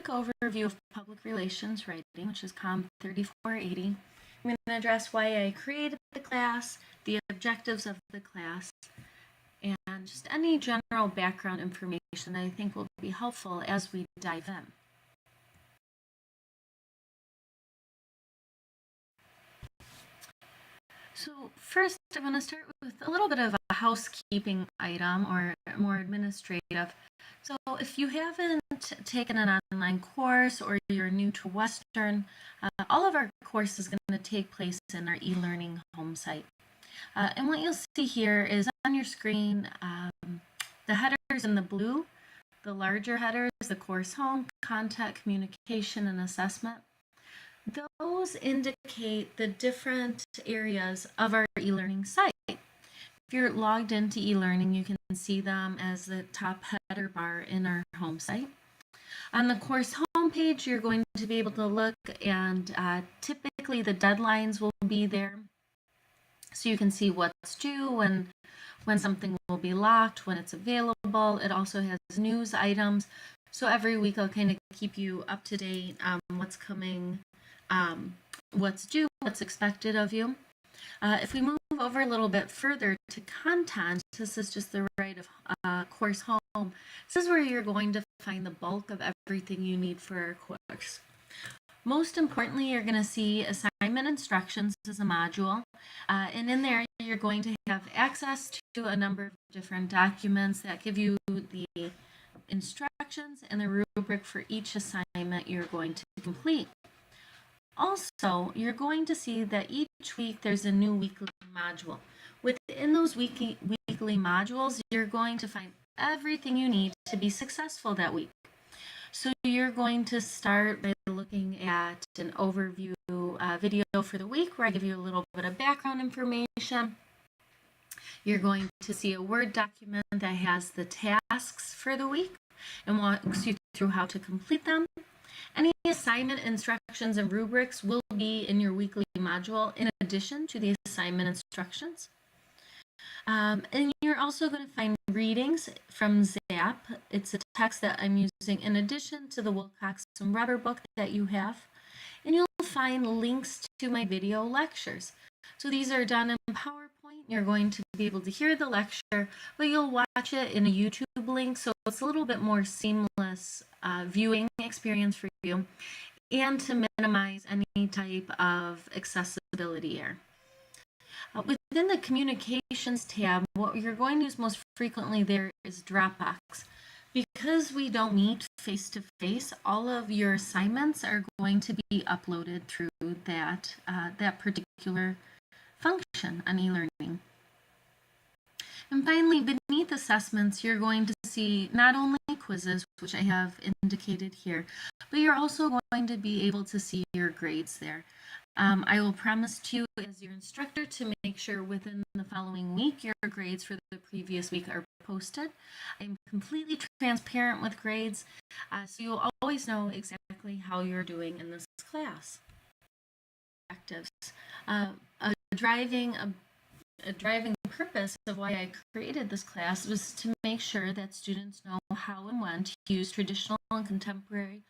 quick overview of public relations writing, which is COM 3480. I'm going to address why I created the class, the objectives of the class, and just any general background information that I think will be helpful as we dive in. So first, I'm going to start with a little bit of a housekeeping item or more administrative. So if you haven't taken an online course or you're new to Western, all of our course is going to take place in our e-learning home site. And what you'll see here is on your screen, the headers in the blue, the larger headers, the course home, content, communication, and assessment. Those indicate the different areas of our e-learning site. If you're logged into e-learning, you can see them as the top header bar in our home site. On the course homepage, you're going to be able to look, and typically the deadlines will be there. So you can see what's due, when something will be locked, when it's available. It also has news items. So every week I'll kind of keep you up to date on what's coming, what's due, what's expected of you. If we move over a little bit further to content, this is just the right of course home. This is where you're going to find the bulk of everything you need for our course. Most importantly, you're going to see assignment instructions as a module, and in there you're going to have access to a number of different documents that give you the instructions and the rubric for each assignment you're going to complete. Also, you're going to see that each week there's a new weekly module. Within those weekly modules, you're going to find everything you need to be successful that week. So you're going to start by looking at an overview video for the week where I give you a little bit of background information. You're going to see a Word document that has the tasks for the week and walks you through how to complete them. Any assignment instructions and rubrics will be in your weekly module in addition to the assignment instructions. And you're also going to find readings from ZAP. It's a text that I'm using in addition to the Wilcox and Rubber book that you have. And you'll find links to my video lectures. So these are done in PowerPoint. You're going to be able to hear the lecture, but you'll watch it in a YouTube link, so it's a little bit more seamless viewing experience for you, and to minimize any type of accessibility error. Within the communications tab, what you're going to use most frequently there is Dropbox. Because we don't meet face-to-face, all of your assignments are going to be uploaded through that particular function on e-learning. And finally, beneath assessments, you're going to see not only quizzes, which I have indicated here, but you're also going to be able to see your grades there. I will promise to you as your instructor to make sure within the following week your grades for the previous week are posted. I'm completely transparent with grades, so you'll always know exactly how you're doing in this class. Objectives. A driving purpose of why I created this class was to make sure that students know how and when to use traditional and contemporary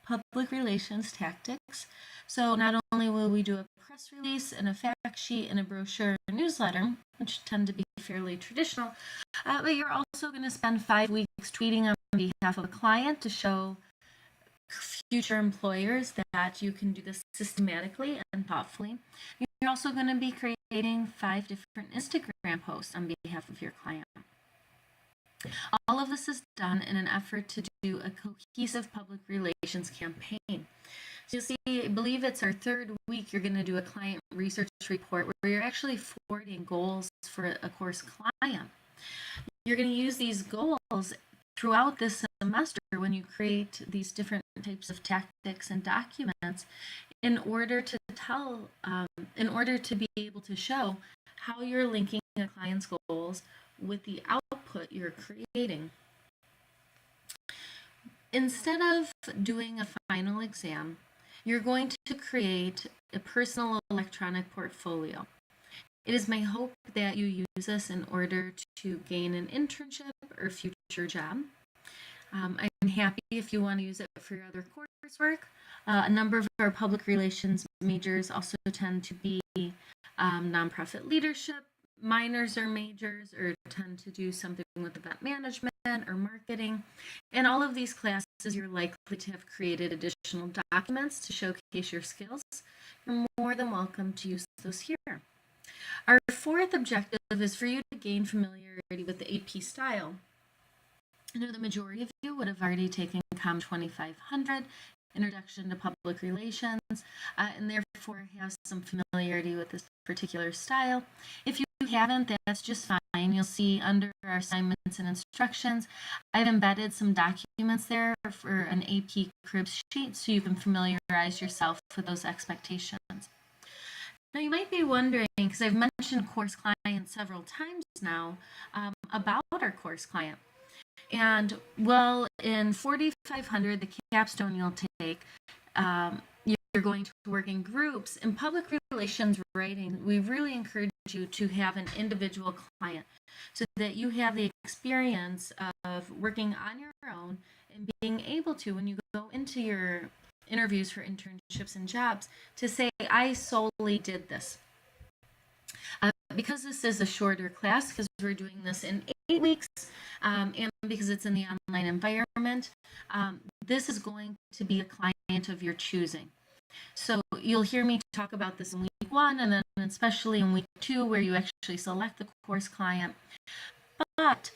public relations tactics. So not only will we do a press release and a fact sheet and a brochure and newsletter, which tend to be fairly traditional, but you're also going to spend 5 weeks tweeting on behalf of a client to show future employers that you can do this systematically and thoughtfully. You're also going to be creating 5 different Instagram posts on behalf of your client. All of this is done in an effort to do a cohesive public relations campaign. So you'll see, I believe it's our 3rd week, you're going to do a client research report where you're actually forwarding goals for a course client. You're going to use these goals throughout this semester when you create these different types of tactics and documents in order to be able to show how you're linking a client's goals with the output you're creating. Instead of doing a final exam, you're going to create a personal electronic portfolio. It is my hope that you use this in order to gain an internship or future job. I'm happy if you want to use it for your other coursework. A number of our public relations majors also tend to be nonprofit leadership minors or majors, or tend to do something with event management or marketing. In all of these classes, you're likely to have created additional documents to showcase your skills. You're more than welcome to use those here. Our fourth objective is for you to gain familiarity with the AP style. I know the majority of you would have already taken COM 2500, Introduction to Public Relations, and therefore have some familiarity with this particular style. If you haven't, that's just fine. You'll see under our assignments and instructions, I've embedded some documents there for an AP cribs sheet so you can familiarize yourself with those expectations. Now you might be wondering, because I've mentioned course client several times now, about our course client. And well, in 4500, the capstone you'll take, you're going to work in groups. In public relations writing, we really encourage you to have an individual client so that you have the experience of working on your own and being able to, when you go into your interviews for internships and jobs, to say, I solely did this. Because this is a shorter class, because we're doing this in 8 weeks, and because it's in the online environment, this is going to be a client of your choosing. So you'll hear me talk about this in week 1, and then especially in week 2, where you actually select the course client. But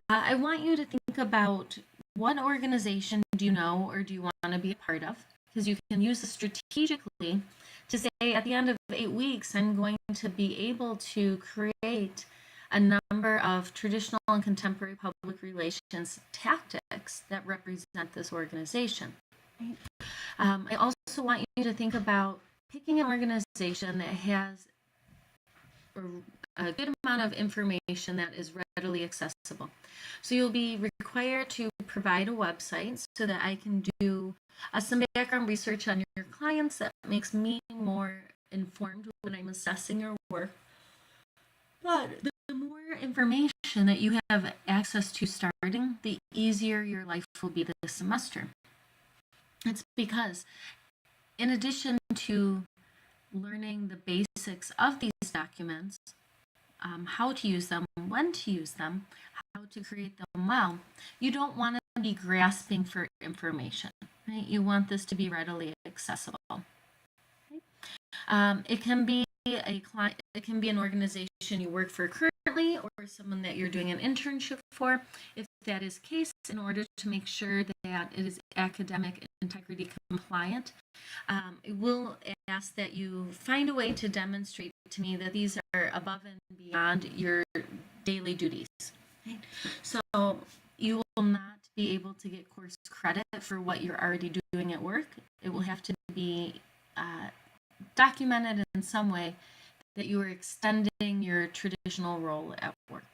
I want you to think about, what organization do you know or do you want to be a part of? Because you can use this strategically to say, at the end of 8 weeks, I'm going to be able to create a number of traditional and contemporary public relations tactics that represent this organization. Right? I also want you to think about picking an organization that has a good amount of information that is readily accessible. So you'll be required to provide a website so that I can do some background research on your clients that makes me more informed when I'm assessing your work. But the more information that you have access to starting, the easier your life will be this semester. It's because, in addition to learning the basics of these documents, how to use them, when to use them, how to create them well, you don't want to be grasping for information, right? You want this to be readily accessible. Okay? It can be a client, it can be an organization you work for currently, or someone that you're doing an internship for. If that is the case, in order to make sure that it is academic integrity compliant, it will ask that you find a way to demonstrate to me that these are above and beyond your daily duties. Right? So you will not be able to get course credit for what you're already doing at work. It will have to be documented in some way that you are extending your traditional role at work.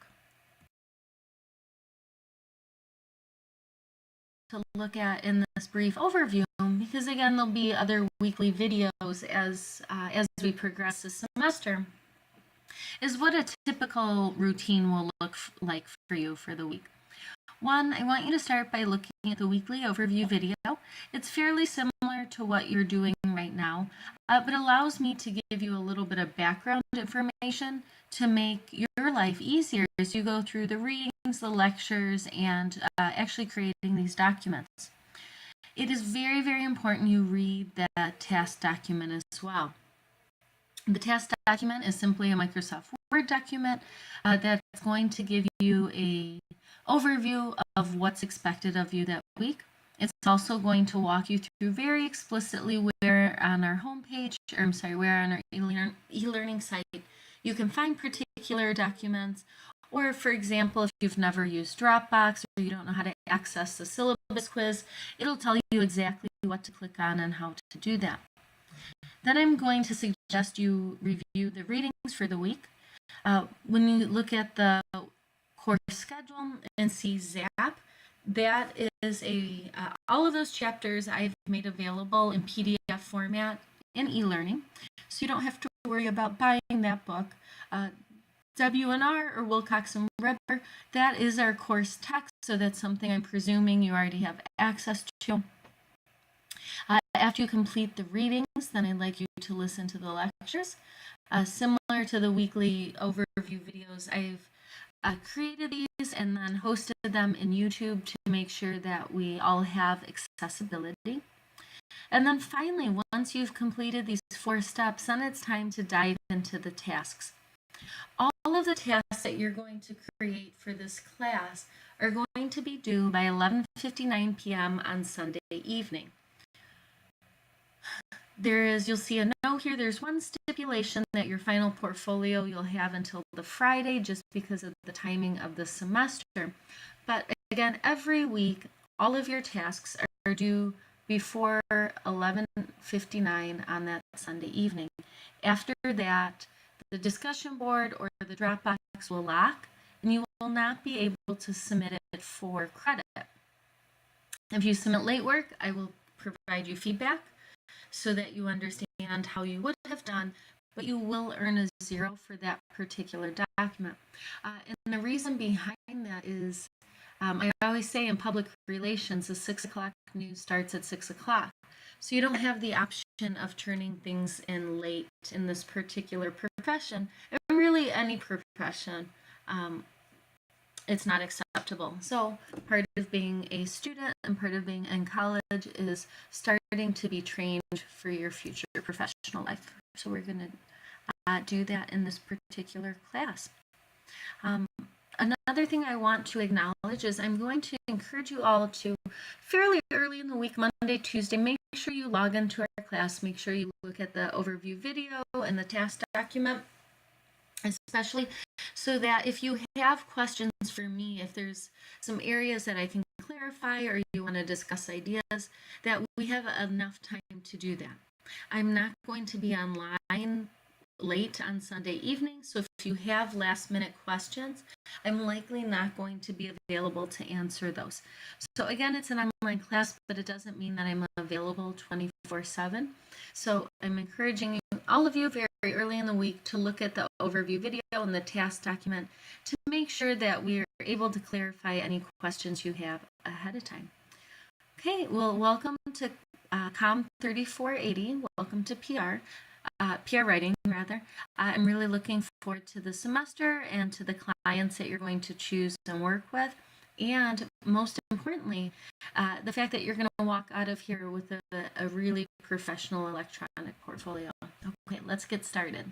To look at in this brief overview, because again, there'll be other weekly videos as we progress this semester, is what a typical routine will look like for you for the week. One, I want you to start by looking at the weekly overview video. It's fairly similar to what you're doing right now, but allows me to give you a little bit of background information to make your life easier as you go through the readings, the lectures, and actually creating these documents. It is very, very important you read that task document as well. The task document is simply a Microsoft Word document that's going to give you an overview of what's expected of you that week. It's also going to walk you through very explicitly where on our homepage, or I'm sorry, where on our e-learning site you can find particular documents. Or, for example, if you've never used Dropbox or you don't know how to access the syllabus quiz, it'll tell you exactly what to click on and how to do that. Then I'm going to suggest you review the readings for the week. When you look at the course schedule and see ZAP, that is all of those chapters I've made available in PDF format in e-learning, so you don't have to worry about buying that book. W&R, or Wilcox and Weber, that is our course text so that's something I'm presuming you already have access to. After you complete the readings, then I'd like you to listen to the lectures. Similar to the weekly overview videos, I've created these and then hosted them in YouTube to make sure that we all have accessibility. And then finally, once you've completed these 4 steps, then it's time to dive into the tasks. All of the tasks that you're going to create for this class are going to be due by 11:59 p.m. on Sunday evening. You'll see a note here, there's one stipulation that your final portfolio you'll have until the Friday just because of the timing of the semester. But again, every week, all of your tasks are due before 11:59 on that Sunday evening. After that, the discussion board or the Dropbox will lock, and you will not be able to submit it for credit. If you submit late work, I will provide you feedback so that you understand how you would have done, but you will earn a 0 for that particular document. And the reason behind that is, I always say in public relations, the 6 o'clock news starts at 6 o'clock. So you don't have the option of turning things in late in this particular profession, and really any profession. It's not acceptable. So part of being a student and part of being in college is starting to be trained for your future professional life. So we're going to do that in this particular class. Another thing I want to acknowledge is I'm going to encourage you all to fairly early in the week, Monday, Tuesday, make sure you log into our class, make sure you look at the overview video and the task document, especially so that if you have questions for me, if there's some areas that I can clarify or you want to discuss ideas, that we have enough time to do that. I'm not going to be online late on Sunday evening, so if you have last minute questions, I'm likely not going to be available to answer those. So again, it's an online class, but it doesn't mean that I'm available 24/7. So I'm encouraging you, all of you, very early in the week to look at the overview video and the task document to make sure that we are able to clarify any questions you have ahead of time. Okay, well, welcome to COM 3480. Welcome to PR writing, rather. I'm really looking forward to the semester and to the clients that you're going to choose and work with. And most importantly, the fact that you're going to walk out of here with a really professional electronic portfolio. Okay, let's get started.